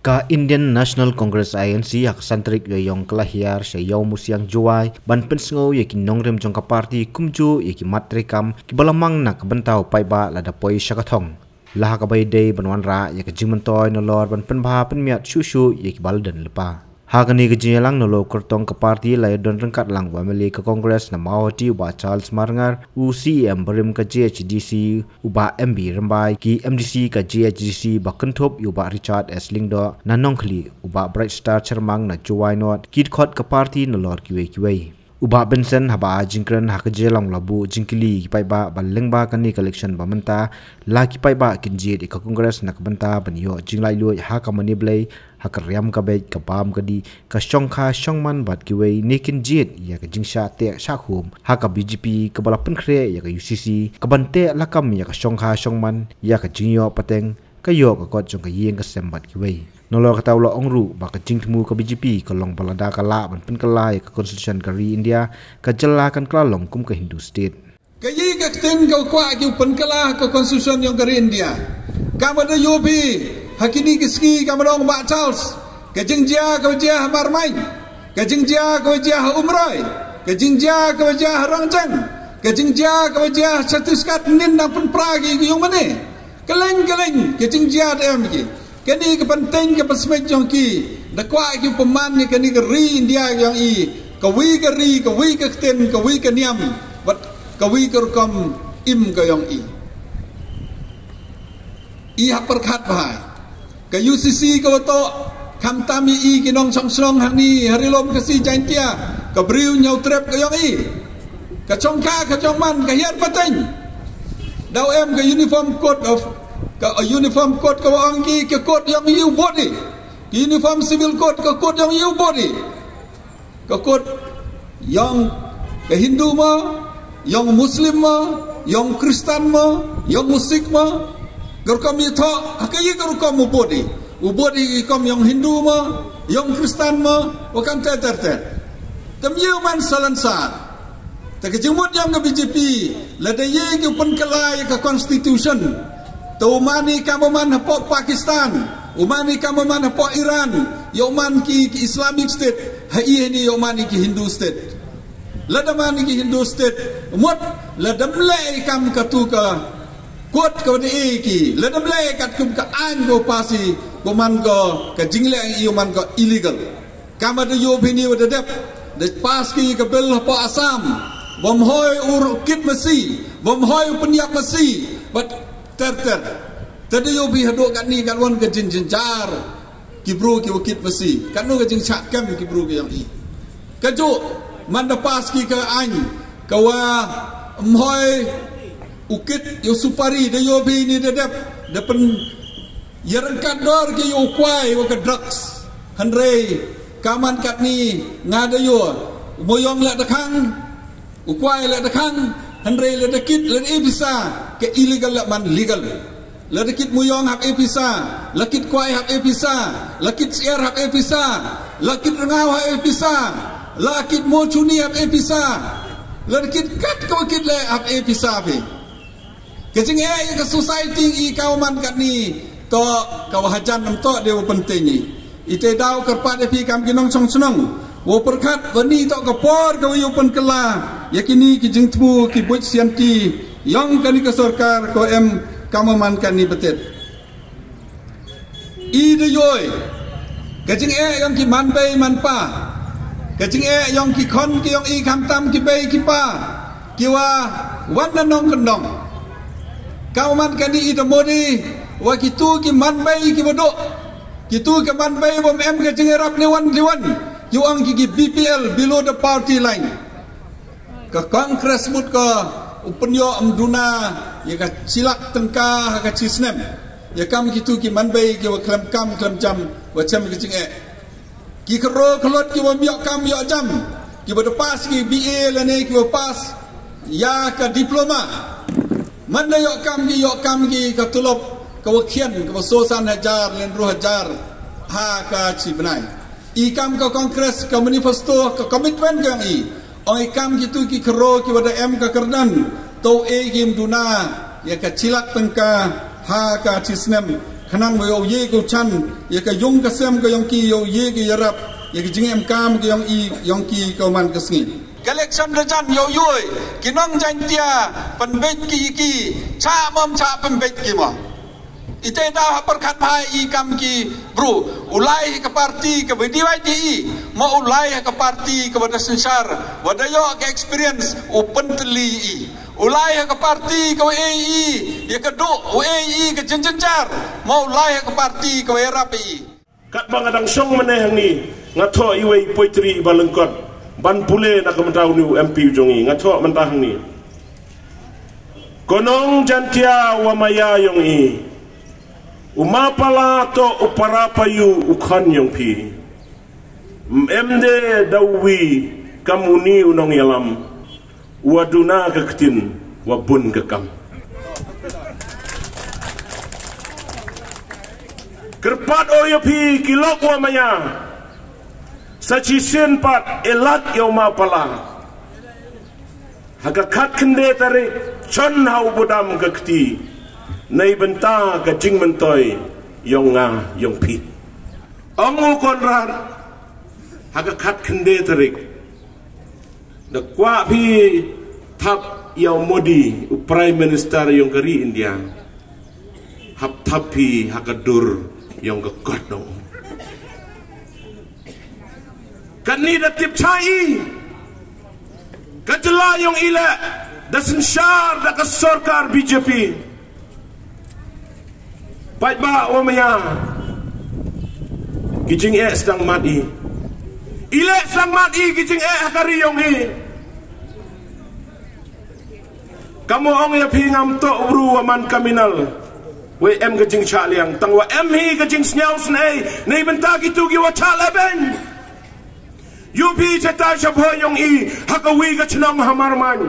Ka Indian National Congress INC hak santrik yoyong kelahiar sayau musiang juai ban pensngo yaki nongrem jongka parti kumju yaki matrekam ki balamang nak bentau paiba lada poi syakathong lah ka bai dei banwan ra yaki jingmentoy nolor ban penbha penmiat shushu yaki balden lepa hagani gejelang nolo kertong ke parti lai don rengkat lang wameli ke kongres na mawati uba Charles Marngar UCM berim ke GHDC uba MB Rembai ki MDC ke GHDC bakentop uba Richard S Lingdo na nongkli uba Bright Star Cermang na Juwai Not kit khot ke parti nolor kiwe uba Benson haba jingkren hakajelang labu jingkili paiba balengba kani collection bamenta la ki paiba kinjit ke kongres na kebenta banyo jinglai lu hakamani blai hakariam kabe kabam kadi ka shongkha shongman bat kiwe nikin jit ya ka jingsha te shakhum haka BJP ka balapan khre ya ka UCC ka bante lakam ya ka shongkha shongman ya ka jingyo pateng ka yo ka kot jong ka yeng ka sembat kiwe nolor ka tawlo ongru ba ka jingtmu ka BJP ka long balada ka la ban pen kala ya ka constitution ka ri India ka jelakan klalong kum ka Hindu state ka yi ka ten ka kwa ki pen kala ka constitution yang ka ri India ka bada yobi hakini kiski kamarong Mbak Charles kejingjia kewajah Marmain kejingjia kewajah Umroy kejingjia kewajah Rangjang kejingjia kewajah Chhattisgarh nin dan pun pragi yung mana keleng kejingjia dem ki kini kepenting ke pesmet jong ki dakwa ki peman ni kini ke ri India yang i kawi ke ri kawi ke ten kawi ke niam wat kawi ke rukam im ke yang i hak perkhat bahai ke UCC ke wato kam tami i kinong song hang ni harilom kasi jantia ke briu nyau trep ke yang i ke chongka ke chongman ke hiat pateng dau em ke uniform code ke wang ki ke code yang you body uniform civil code ke code yang you body ke code yang ke Hindu ma yang Muslim ma yang Kristen ma yang Musik ma gerkam itu akai gerkam ubodi kam yang Hindu ma yang Kristen ma bukan ter temiu man salansat tak jemut yang ke BJP ladai ke penkelai ke constitution tu mani kamuman hapok Pakistan umani kamuman hapok Iran yoman ki Islamic State hai ni yomani ki Hindu State ladamani ki Hindu State mut ladamlai kam katu ka kuat ke ki ledam le kat kum ka an go pasi boman go ka jingle io man go illegal kama de yo bini wa de pas ki ka bel pa Assam bom hoy ur kit masi bom hoy penyak masi but ter de yo bi hado kat ni kan won ka jin jar ki bro ki kit masi kan no ka jin chak kam ki bro ki yang i ka jo man da pas ki ka an ka wa hoy ukit yo supari de yo bi ni de pen yerengkat dor ke yo kwai wa ke drugs hanrei kaman kat ni ngada yo moyong la dakang ukwai la dakang hanrei la dakit la bisa ke illegal la man legal la dakit moyong hak episa lakit kwai hak episa lakit siar hak episa lakit rengau hak episa lakit mochuni hak episa la dakit kat ko kit le hak episa pe kecing ke society i kauman kat ni to kawahajan nam to dia penting ni ite dau kerpat pi kam kinong song senong wo perkat wani to kapor ka yu pen kela yakini ki jingtmu ki buj sianti yang kani ke sarkar ko em kamaman kan ni betet i de yoy kecing yang ki man bay man pa kecing yang ki kon ki yang i kam tam ki bay ki pa ki wa wan nong kendong kauman kani ida modi wa kitu ki man bay ki bodo kitu ke man bay bom em ke jengerap ni wan you ang ki BPL below the party line ke kongres mut ke upenyo amduna ya ka silak tengka ka cisnem ya kam kitu ki man bay ki wa klam jam wa jam ke jenge ki kro klot ki wa miok kam yo jam ki bodo pas ki BA lane ki wa pas ya ka diploma mana yok kam ki ka tulop ka wakian ka sosan hajar len ru hajar ha ka chi benai i kam ka kongres ka manifesto ka komitmen ka i oi kam gitu ki kro ki wada em ka kerdan to e kim duna ya ka cilak tengka ha ka cisnem khang yo ye ko chan ye ka yung ka sem ka yong ki yo ye ki yarap ye ki jingem kam ka yong i yong ki ko man ka sngi election rajan yo yoi kinong jan tia pan bet ki cha mom cha pan bet ki mo ite da perkat pai i kam ki bro ulai ke parti ke BDYDI mau ulai ke parti ke Badasensar wadayo ke experience open teli i ulai ke parti ke WAI ya ke do WAI ke jenjencar mau ulai ke parti ke RAPI kat bangadang song meneh ni ngatho iwei poitri balengkot ban pule nak mentau ni MP jongi ngatho mentah ni konong jantia wa maya yong i umapala to uparapayu ukhan yong pi mde dawi kamuni unong yalam waduna keketin wabun kekam kerpat oyo pi kilok wa maya sachisin pat elat yo mapala hagakat kende tarik chon hau budam kekti nay benta ka jing mentoy yong nga yong pi ongu konrad hagakat kende tarik da kwa pi thap yaw modi prime minister yong kari India hap thapi hagadur yong ka kodong kani da tip chai kajla yong ila da senshar da ka sarkar BJP baik ba omaya kijing sedang mati ile sedang mati kijing hakari yong hi kamu ong ya pingam to bru aman kaminal we em kijing chaliang tangwa em hi kijing snyau snai nei benta gitu gi wa chaleben yupi chata shabho yong i hakawi ka chnam hamarman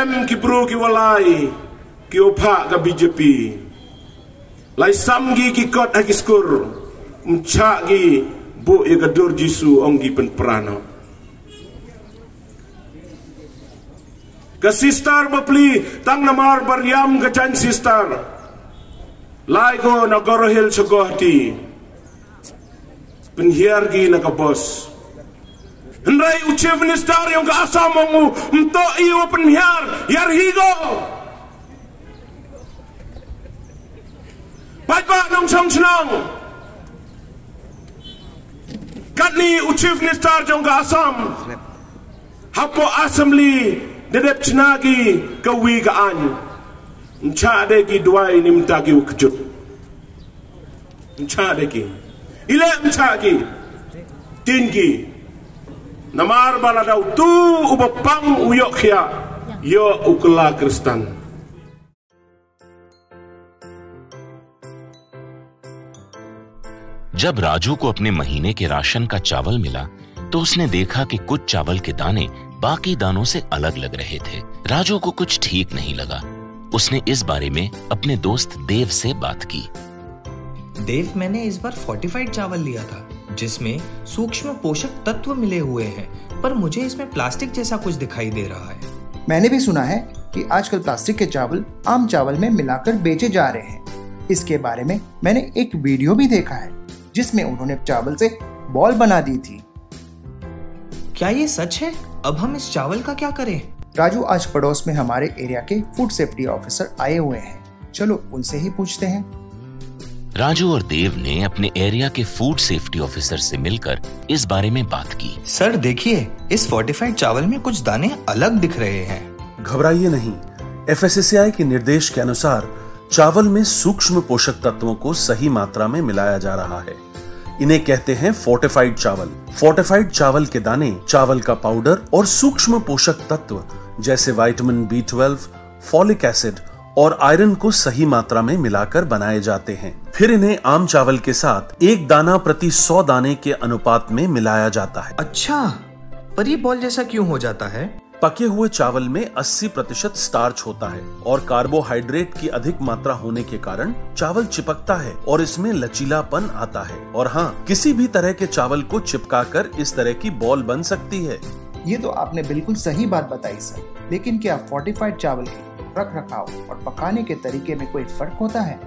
em ki bru ki walai ki opha ka BJP lai samgi ki kot agiskur mchagi bu igadur jisu onggi penprano ka sister bapli tang namar baryam ka jan sister lai go nagoro hil sagohti penhiar gi nakabos hendrai uche minister yang ka asamongu mto iyo penhiar yar higo Baik nong song senang. Katni Chief Minister jong ka Assam. Hapo assembly dedep chnagi kawi ka an. Nchade ki duai nimtagi ukjut. Nchade ki. Ile nchagi. Tingi. Namar baladau tu ubapang uyok khia. Yo ukla Kristan. जब राजू को अपने महीने के राशन का चावल मिला तो उसने देखा कि कुछ चावल के दाने बाकी दानों से अलग लग रहे थे। राजू को कुछ ठीक नहीं लगा। उसने इस बारे में अपने दोस्त देव से बात की। देव, मैंने इस बार फोर्टिफाइड चावल लिया था जिसमें सूक्ष्म पोषक तत्व मिले हुए हैं, पर मुझे इसमें प्लास्टिक जैसा कुछ दिखाई दे रहा है। मैंने भी सुना है कि आजकल प्लास्टिक के चावल आम चावल में मिलाकर बेचे जा रहे हैं। इसके बारे में मैंने एक वीडियो भी देखा है जिसमें उन्होंने चावल से बॉल बना दी थी। क्या ये सच है? अब हम इस चावल का क्या करें? राजू, आज पड़ोस में हमारे एरिया के फूड सेफ्टी ऑफिसर आए हुए हैं, चलो उनसे ही पूछते हैं। राजू और देव ने अपने एरिया के फूड सेफ्टी ऑफिसर से मिलकर इस बारे में बात की। सर देखिए, इस फोर्टिफाइड चावल में कुछ दाने अलग दिख रहे हैं। घबराइए नहीं, FSSAI के निर्देश के अनुसार चावल में सूक्ष्म पोषक तत्वों को सही मात्रा में मिलाया जा रहा है। इन्हें कहते हैं फोर्टिफाइड चावल। फोर्टिफाइड चावल के दाने चावल का पाउडर और सूक्ष्म पोषक तत्व जैसे विटामिन B12, फॉलिक एसिड और आयरन को सही मात्रा में मिलाकर बनाए जाते हैं। फिर इन्हें आम चावल के साथ 1 दाना प्रति 100 दाने के अनुपात में मिलाया जाता है। अच्छा, पर ये बॉल जैसा क्यों हो जाता है? पके हुए चावल में 80% स्टार्च होता है और कार्बोहाइड्रेट की अधिक मात्रा होने के कारण चावल चिपकता है और इसमें लचीलापन आता है। और हाँ, किसी भी तरह के चावल को चिपकाकर इस तरह की बॉल बन सकती है। ये तो आपने बिल्कुल सही बात बताई सर, लेकिन क्या फोर्टिफाइड चावल की रख रखाव और पकाने के तरीके में कोई फर्क होता है?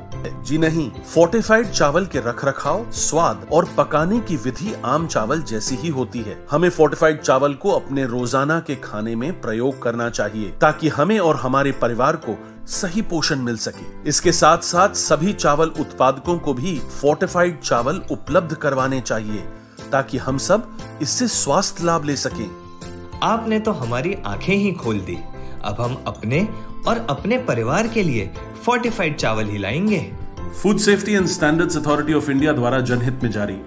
जी नहीं, फोर्टिफाइड चावल के रख रखाव, स्वाद और पकाने की विधि आम चावल जैसी ही होती है। हमें फोर्टिफाइड चावल को अपने रोजाना के खाने में प्रयोग करना चाहिए ताकि हमें और हमारे परिवार को सही पोषण मिल सके। इसके साथ साथ सभी चावल उत्पादकों को भी फोर्टिफाइड चावल उपलब्ध करवाने चाहिए ताकि हम सब इससे स्वास्थ्य लाभ ले सकें। आपने तो हमारी आंखें ही खोल दी। अब हम अपने और अपने परिवार के लिए फोर्टिफाइड चावल ही लाएंगे। Food safety and standards authority of India द्वारा जनहित में जारी।